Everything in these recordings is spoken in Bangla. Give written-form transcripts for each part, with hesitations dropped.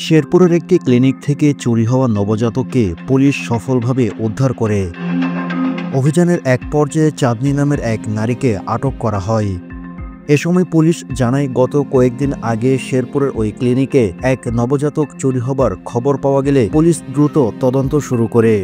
শেরপুরের একটি ক্লিনিক থেকে চুরি হওয়া নবজাতককে পুলিশ সফলভাবে উদ্ধার করে। অভিযানের এক পর্যায়ে চাঁদনী নামের এক নারীকে আটক করা হয়। এ সময় পুলিশ জানায়, গত কয়েকদিন আগে শেরপুরের ওই ক্লিনিকে এক নবজাতক চুরি হবার খবর পাওয়া গেলে পুলিশ দ্রুত তদন্ত শুরু করে।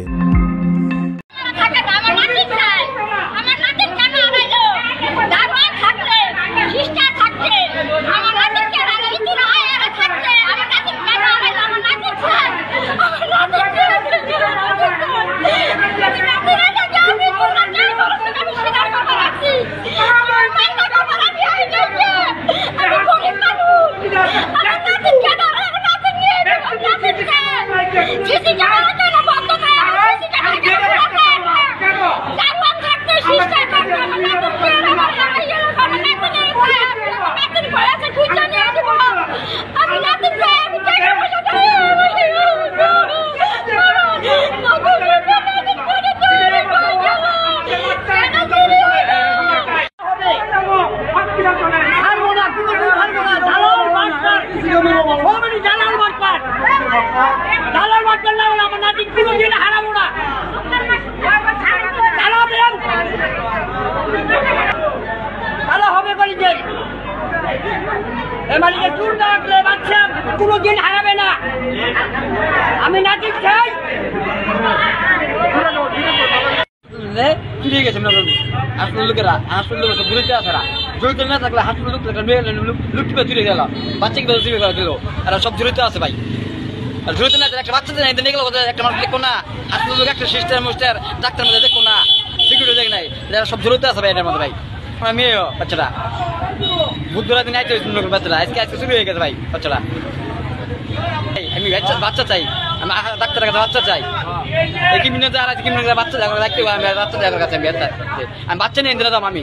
কোনদিন হারাবে না। আমি নাতিক চাই। চুরি গেছে হাসপাতাল লোকেরা, হাসপাতাল লোক ঘুরেতে আসে না, জড়িত না থাকলে হাসপাতাল লুকটিপে চুরি গেল, বাচ্চাকে চুরি করে দিল, এরা সব জড়িত আছে ভাই। আর জড়িত না একটা বাচ্চা নিয়ে গেল, একটা মানুষ দেখো না, হাসপাতাল লোক একটা সিস্টার মুস্টার ডাক্তার মধ্যে দেখো না, সিকিউরিটি দেখ নাই, এরা সব জড়িত আছে ভাই এটার মধ্যে ভাই। আমার মেয়েও বাচ্চাটা বুধবার দিন আইতে বাচ্চাটা আজকে চুরি হয়ে গেছে ভাই বাচ্চাটা। আমি বাচ্চা চাই, আমি ডাক্তারের কাছে বাচ্চা চাই। বাচ্চা দেখতে আমি বাচ্চা দেখার কাছে আমি বাচ্চা নিয়ে দিলাম আমি।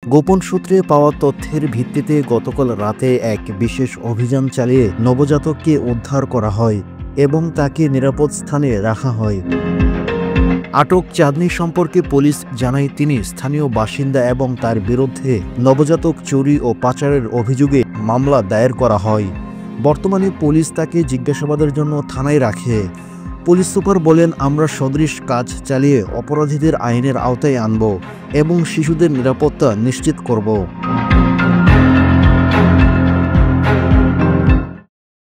গোপন সূত্রে পাওয়া তথ্যের ভিত্তিতে গতকাল রাতে এক বিশেষ অভিযান চালিয়ে নবজাতককে উদ্ধার করা হয় এবং তাকে নিরাপদ স্থানে রাখা হয়। আটক চাঁদনী সম্পর্কে পুলিশ জানায়, তিনি স্থানীয় বাসিন্দা এবং তার বিরুদ্ধে নবজাতক চুরি ও পাচারের অভিযোগে মামলা দায়ের করা হয়। বর্তমানে পুলিশ তাকে জিজ্ঞাসাবাদের জন্য থানায় রাখে। পুলিশ সুপার বলেন, আমরা সদৃশ কাজ চালিয়ে অপরাধীদের আইনের আওতায় আনব এবং শিশুদের নিরাপত্তা নিশ্চিত করব।